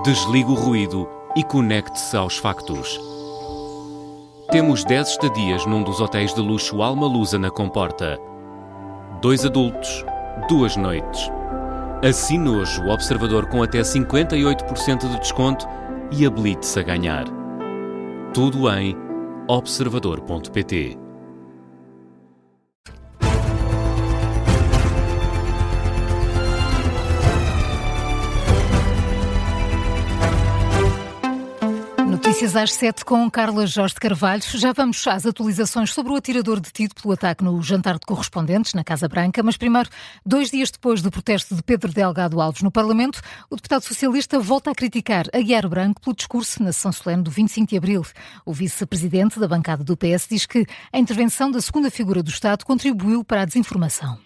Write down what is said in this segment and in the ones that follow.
Desligue o ruído e conecte-se aos factos. Temos 10 estadias num dos hotéis de luxo Alma Lusa na Comporta. 2 adultos, 2 noites. Assine hoje o Observador com até 58% de desconto e habilite-se a ganhar. Tudo em observador.pt. Notícias às 7 com Carla Jorge de Carvalho. Já vamos às atualizações sobre o atirador detido pelo ataque no jantar de correspondentes na Casa Branca. Mas primeiro, 2 dias depois do protesto de Pedro Delgado Alves no Parlamento, o deputado socialista volta a criticar Aguiar Branco pelo discurso na sessão solene do 25 de abril. O vice-presidente da bancada do PS diz que a intervenção da segunda figura do Estado contribuiu para a desinformação.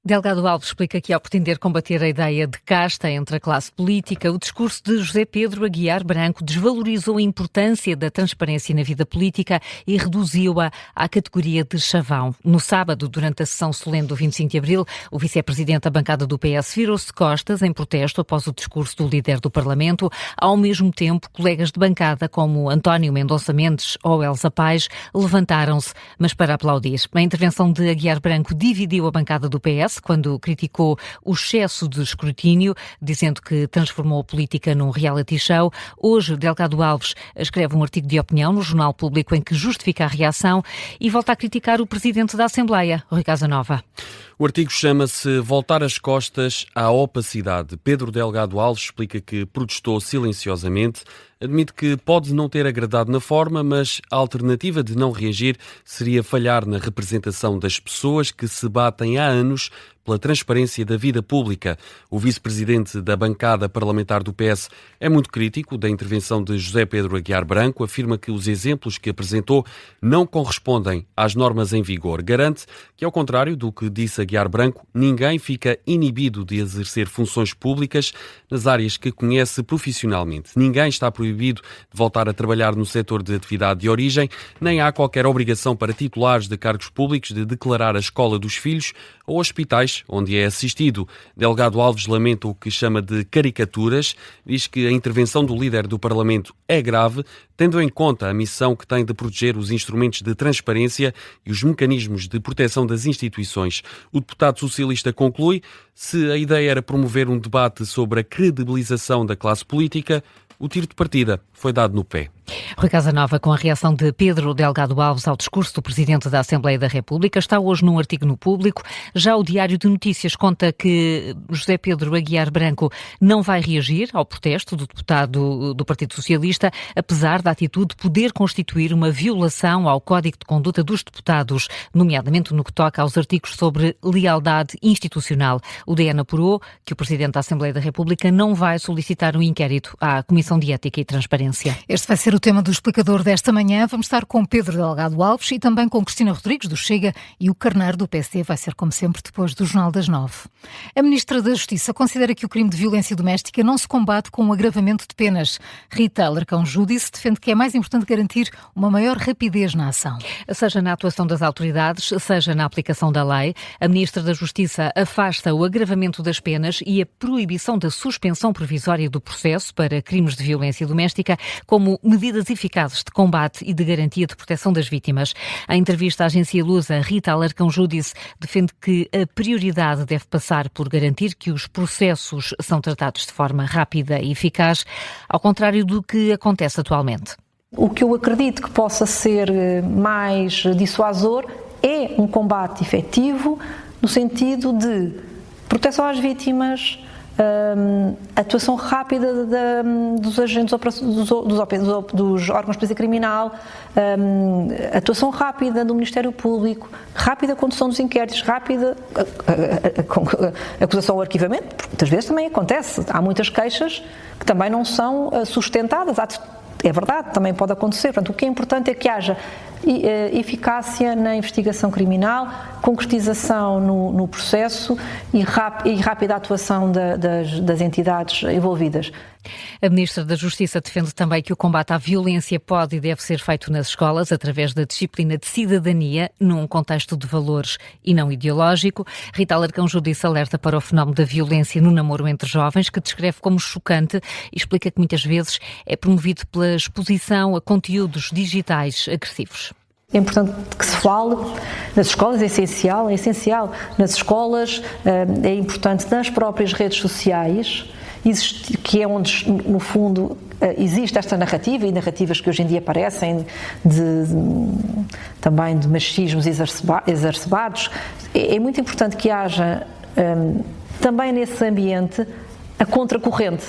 Delgado Alves explica que, ao pretender combater a ideia de casta entre a classe política, o discurso de José Pedro Aguiar Branco desvalorizou a importância da transparência na vida política e reduziu-a à categoria de chavão. No sábado, durante a sessão solene do 25 de abril, o vice-presidente da bancada do PS virou-se de costas em protesto após o discurso do líder do Parlamento. Ao mesmo tempo, colegas de bancada como António Mendonça Mendes ou Elsa Paes levantaram-se, mas para aplaudir. A intervenção de Aguiar Branco dividiu a bancada do PS, quando criticou o excesso de escrutínio, dizendo que transformou a política num reality show. Hoje, Delgado Alves escreve um artigo de opinião no Jornal Público em que justifica a reação e volta a criticar o presidente da Assembleia, Rui Casanova. O artigo chama-se Voltar as costas à opacidade. Pedro Delgado Alves explica que protestou silenciosamente, admite que pode não ter agradado na forma, mas a alternativa de não reagir seria falhar na representação das pessoas que se batem há anos pela transparência da vida pública. O vice-presidente da bancada parlamentar do PS é muito crítico da intervenção de José Pedro Aguiar Branco, afirma que os exemplos que apresentou não correspondem às normas em vigor. Garante que, ao contrário do que disse Aguiar Branco, ninguém fica inibido de exercer funções públicas nas áreas que conhece profissionalmente. Ninguém está proibido de voltar a trabalhar no setor de atividade de origem, nem há qualquer obrigação para titulares de cargos públicos de declarar a escola dos filhos ou hospitais onde é assistido. Delgado Alves lamenta o que chama de caricaturas, diz que a intervenção do líder do Parlamento é grave, tendo em conta a missão que tem de proteger os instrumentos de transparência e os mecanismos de proteção das instituições. O deputado socialista conclui: se a ideia era promover um debate sobre a credibilização da classe política, o tiro de partida foi dado no pé. Rui Casanova, com a reação de Pedro Delgado Alves ao discurso do Presidente da Assembleia da República, está hoje num artigo no Público. Já o Diário de Notícias conta que José Pedro Aguiar Branco não vai reagir ao protesto do deputado do Partido Socialista, apesar da atitude poder constituir uma violação ao Código de Conduta dos Deputados, nomeadamente no que toca aos artigos sobre lealdade institucional. O DN apurou que o Presidente da Assembleia da República não vai solicitar um inquérito à Comissão de Ética e Transparência. Este vai ser o tema do Explicador desta manhã. Vamos estar com Pedro Delgado Alves e também com Cristina Rodrigues, do Chega, e o Carneiro, do PSD. Vai ser, como sempre, depois do Jornal das 9. A Ministra da Justiça considera que o crime de violência doméstica não se combate com um agravamento de penas. Rita Alarcão Júdice defende que é mais importante garantir uma maior rapidez na ação. Seja na atuação das autoridades, seja na aplicação da lei, a Ministra da Justiça afasta o agravamento das penas e a proibição da suspensão provisória do processo para crimes de violência doméstica como medidas eficazes de combate e de garantia de proteção das vítimas. Em entrevista à agência Lusa, Rita Alarcão Júdice defende que a prioridade deve passar por garantir que os processos são tratados de forma rápida e eficaz, ao contrário do que acontece atualmente. O que eu acredito que possa ser mais dissuasor é um combate efetivo no sentido de proteção às vítimas, atuação rápida dos agentes dos órgãos de polícia criminal, atuação rápida do Ministério Público, rápida condução dos inquéritos, rápida acusação ou arquivamento, porque muitas vezes também acontece. Há muitas queixas que também não são sustentadas. é verdade, também pode acontecer. Portanto, o que é importante é que haja eficácia na investigação criminal, concretização no processo e rápida atuação das entidades envolvidas. A Ministra da Justiça defende também que o combate à violência pode e deve ser feito nas escolas através da disciplina de cidadania, num contexto de valores e não ideológico. Rita Alarcão-Judice alerta para o fenómeno da violência no namoro entre jovens, que descreve como chocante e explica que muitas vezes é promovido pela exposição a conteúdos digitais agressivos. É importante que se fale nas escolas, é essencial nas escolas, é importante nas próprias redes sociais, que é onde, no fundo, existe esta narrativa e narrativas que hoje em dia aparecem também de machismos exacerbados. É muito importante que haja também nesse ambiente a contracorrente,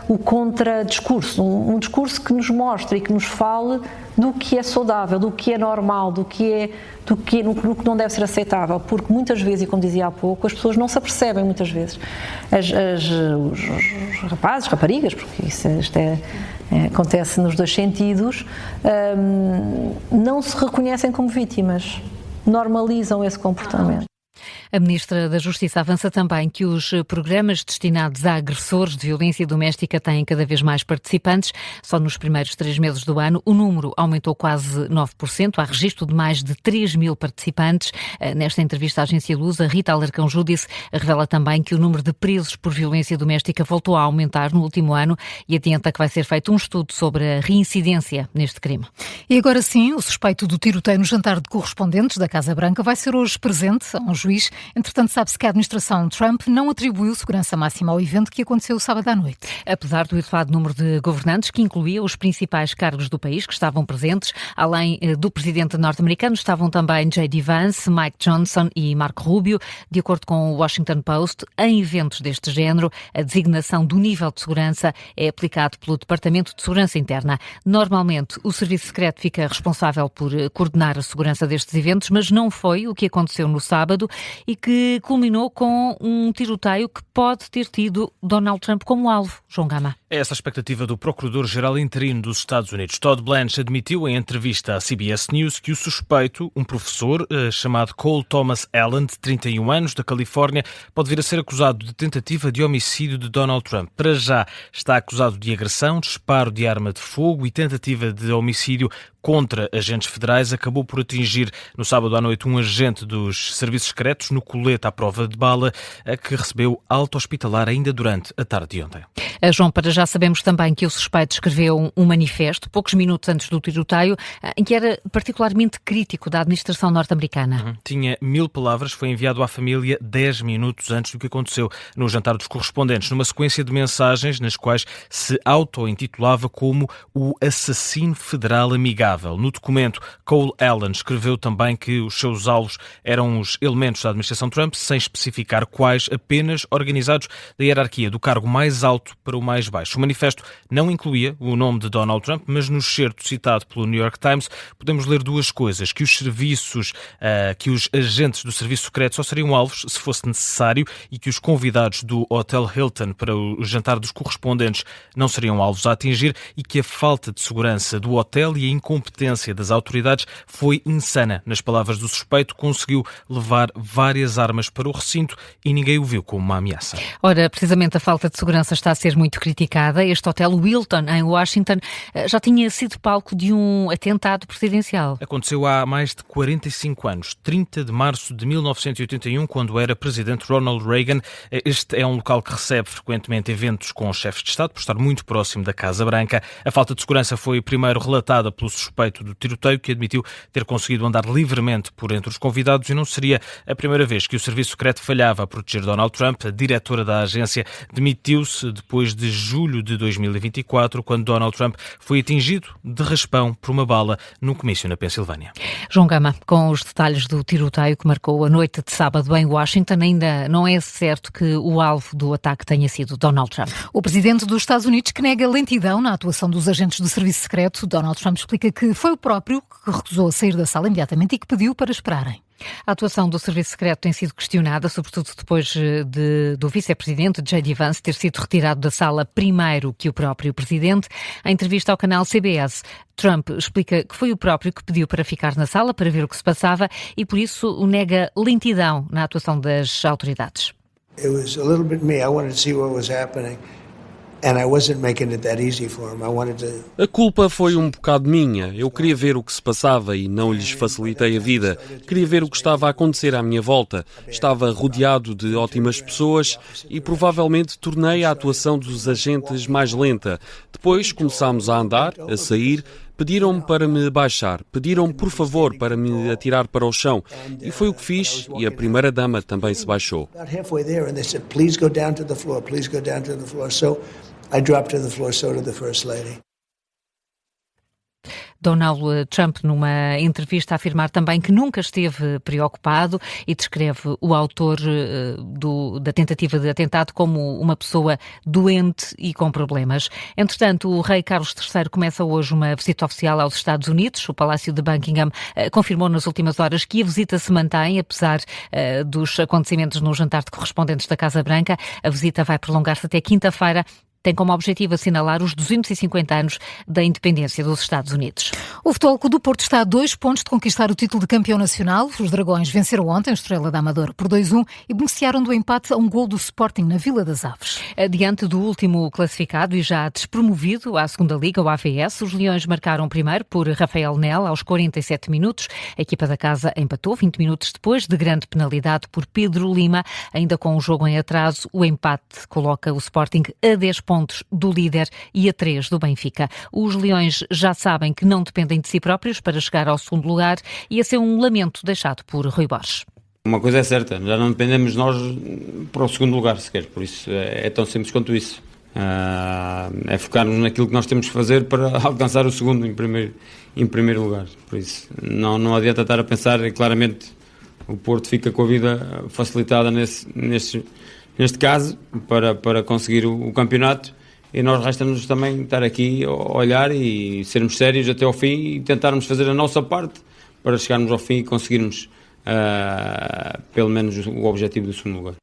o contra-discurso, um discurso que nos mostre e que nos fale do que é saudável, do que é normal, do que não deve ser aceitável, porque muitas vezes, e como dizia há pouco, as pessoas não se apercebem muitas vezes. Os rapazes, raparigas, porque isto acontece nos dois sentidos, não se reconhecem como vítimas, normalizam esse comportamento. A Ministra da Justiça avança também que os programas destinados a agressores de violência doméstica têm cada vez mais participantes. Só nos primeiros 3 meses do ano o número aumentou quase 9%. Há registro de mais de 3 mil participantes. Nesta entrevista à agência Lusa, Rita Alarcão-Judice revela também que o número de presos por violência doméstica voltou a aumentar no último ano e adianta que vai ser feito um estudo sobre a reincidência neste crime. E agora sim, o suspeito do tiroteio no jantar de correspondentes da Casa Branca vai ser hoje presente a um juiz. Entretanto, sabe-se que a administração Trump não atribuiu segurança máxima ao evento que aconteceu sábado à noite. Apesar do elevado número de governantes, que incluía os principais cargos do país que estavam presentes, além do presidente norte-americano, estavam também J.D. Vance, Mike Johnson e Marco Rubio. De acordo com o Washington Post, em eventos deste género, a designação do nível de segurança é aplicado pelo Departamento de Segurança Interna. Normalmente, o Serviço Secreto fica responsável por coordenar a segurança destes eventos, mas não foi o que aconteceu no sábado e que culminou com um tiroteio que pode ter tido Donald Trump como alvo. João Gama. É essa a expectativa do Procurador-Geral interino dos Estados Unidos. Todd Blanche admitiu em entrevista à CBS News que o suspeito, um professor chamado Cole Thomas Allen, de 31 anos, da Califórnia, pode vir a ser acusado de tentativa de homicídio de Donald Trump. Para já está acusado de agressão, disparo de arma de fogo e tentativa de homicídio contra agentes federais. Acabou por atingir no sábado à noite um agente dos serviços secretos no colete à prova de bala, que recebeu alta hospitalar ainda durante a tarde de ontem. João, para já sabemos também que o suspeito escreveu um manifesto, poucos minutos antes do tiroteio, em que era particularmente crítico da administração norte-americana. Tinha 1000 palavras, foi enviado à família 10 minutos antes do que aconteceu no jantar dos correspondentes, numa sequência de mensagens nas quais se auto-intitulava como o assassino federal amigável. No documento, Cole Allen escreveu também que os seus alvos eram os elementos da administração Trump, sem especificar quais, apenas organizados da hierarquia do cargo mais alto para o mais baixo. O manifesto não incluía o nome de Donald Trump, mas no excerto citado pelo New York Times podemos ler duas coisas: que que os agentes do serviço secreto só seriam alvos se fosse necessário e que os convidados do Hotel Hilton para o jantar dos correspondentes não seriam alvos a atingir, e que a falta de segurança do hotel e a incompetência das autoridades foi insana. Nas palavras do suspeito, conseguiu levar várias armas para o recinto e ninguém o viu como uma ameaça. Ora, precisamente a falta de segurança está a ser muito criticada. Este hotel Hilton, em Washington, já tinha sido palco de um atentado presidencial. Aconteceu há mais de 45 anos, 30 de março de 1981, quando era presidente Ronald Reagan. Este é um local que recebe frequentemente eventos com chefes de Estado, por estar muito próximo da Casa Branca. A falta de segurança foi primeiro relatada pelo suspeito do tiroteio, que admitiu ter conseguido andar livremente por entre os convidados, e não seria a primeira vez que o serviço secreto falhava a proteger Donald Trump. A diretora da agência demitiu-se depois de julho de 2024, quando Donald Trump foi atingido de raspão por uma bala no comício na Pensilvânia. João Gama, com os detalhes do tiroteio que marcou a noite de sábado em Washington, ainda não é certo que o alvo do ataque tenha sido Donald Trump. O presidente dos Estados Unidos, que nega lentidão na atuação dos agentes do serviço secreto, Donald Trump explica que foi o próprio que recusou a sair da sala imediatamente e que pediu para esperarem. A atuação do Serviço Secreto tem sido questionada, sobretudo depois do vice-presidente J.D. Vance ter sido retirado da sala primeiro que o próprio presidente. Em entrevista ao canal CBS, Trump explica que foi o próprio que pediu para ficar na sala para ver o que se passava e, por isso, nega lentidão na atuação das autoridades. It was a little bit me. I wanted to see what was happening. And I wasn't making it that easy for him. I wanted to... A culpa foi um bocado minha. Eu queria ver o que se passava e não lhes facilitei a vida. Queria ver o que estava a acontecer à minha volta. Estava rodeado de ótimas pessoas e provavelmente tornei a atuação dos agentes mais lenta. Depois começámos a andar, a sair. Pediram-me para me baixar, pediram-me por favor para me atirar para o chão e foi o que fiz e a primeira-dama também se baixou. Donald Trump, numa entrevista, a afirmar também que nunca esteve preocupado e descreve o autor da tentativa de atentado como uma pessoa doente e com problemas. Entretanto, o rei Carlos III começa hoje uma visita oficial aos Estados Unidos. O Palácio de Buckingham confirmou nas últimas horas que a visita se mantém, apesar dos acontecimentos no jantar de correspondentes da Casa Branca. A visita vai prolongar-se até quinta-feira. Tem como objetivo assinalar os 250 anos da independência dos Estados Unidos. O Futebol Clube do Porto está a 2 pontos de conquistar o título de campeão nacional. Os Dragões venceram ontem o Estrela da Amadora por 2-1 e beneficiaram do empate a um gol do Sporting na Vila das Aves. Diante do último classificado e já despromovido à segunda Liga, o AVS, os Leões marcaram primeiro por Rafael Nel aos 47 minutos. A equipa da casa empatou 20 minutos depois de grande penalidade por Pedro Lima. Ainda com o jogo em atraso, o empate coloca o Sporting a 10 pontos do líder e a 3 do Benfica. Os Leões já sabem que não dependem de si próprios para chegar ao segundo lugar e esse é um lamento deixado por Rui Borges. Uma coisa é certa, já não dependemos nós para o segundo lugar sequer, por isso é tão simples quanto isso. É focarmos naquilo que nós temos que fazer para alcançar o segundo em primeiro lugar. Por isso não adianta estar a pensar, claramente o Porto fica com a vida facilitada neste caso, para conseguir o campeonato e nós resta-nos também estar aqui a olhar e sermos sérios até ao fim e tentarmos fazer a nossa parte para chegarmos ao fim e conseguirmos pelo menos o objetivo do segundo lugar.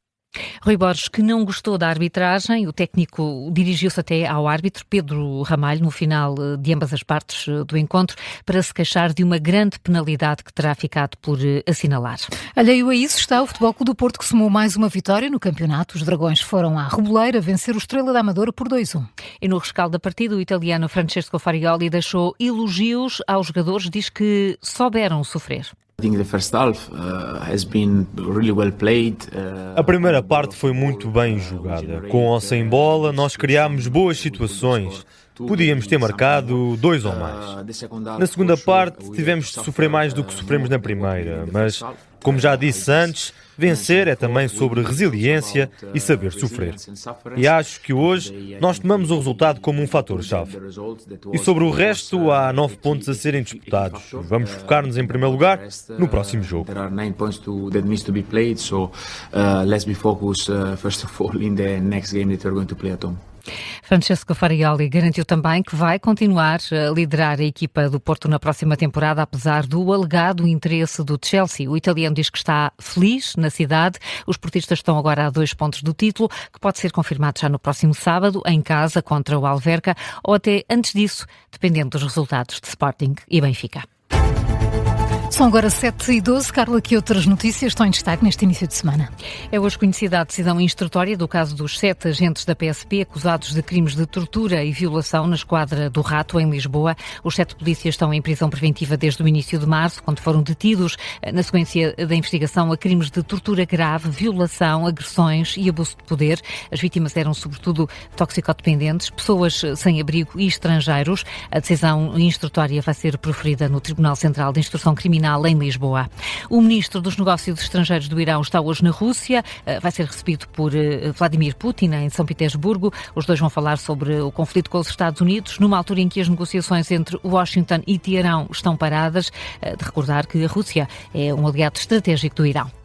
Rui Borges, que não gostou da arbitragem, o técnico dirigiu-se até ao árbitro Pedro Ramalho no final de ambas as partes do encontro para se queixar de uma grande penalidade que terá ficado por assinalar. Alheio a isso está o Futebol Clube do Porto, que somou mais uma vitória no campeonato. Os Dragões foram à Reboleira vencer o Estrela da Amadora por 2-1. E no rescaldo da partida, o italiano Francesco Farioli deixou elogios aos jogadores, diz que souberam sofrer. A primeira parte foi muito bem jogada. Com ou sem bola, nós criámos boas situações. Podíamos ter marcado 2 ou mais. Na segunda parte, tivemos de sofrer mais do que sofremos na primeira, mas, como já disse antes, vencer é também sobre resiliência e saber sofrer. E acho que hoje nós tomamos o resultado como um fator-chave. E sobre o resto, há 9 pontos a serem disputados. Vamos focar-nos em primeiro lugar no próximo jogo. Francesco Farioli garantiu também que vai continuar a liderar a equipa do Porto na próxima temporada, apesar do alegado interesse do Chelsea. O italiano diz que está feliz na cidade. Os portistas estão agora a 2 pontos do título, que pode ser confirmado já no próximo sábado, em casa, contra o Alverca, ou até antes disso, dependendo dos resultados de Sporting e Benfica. São agora 7h12. Carla, que outras notícias estão em destaque neste início de semana? É hoje conhecida a decisão instrutória do caso dos 7 agentes da PSP acusados de crimes de tortura e violação na Esquadra do Rato, em Lisboa. Os 7 polícias estão em prisão preventiva desde o início de março, quando foram detidos na sequência da investigação a crimes de tortura grave, violação, agressões e abuso de poder. As vítimas eram, sobretudo, toxicodependentes, pessoas sem abrigo e estrangeiros. A decisão instrutória vai ser proferida no Tribunal Central de Instrução Criminal em Lisboa. O ministro dos Negócios Estrangeiros do Irão está hoje na Rússia, vai ser recebido por Vladimir Putin em São Petersburgo. Os dois vão falar sobre o conflito com os Estados Unidos, numa altura em que as negociações entre Washington e Teherão estão paradas. De recordar que a Rússia é um aliado estratégico do Irão.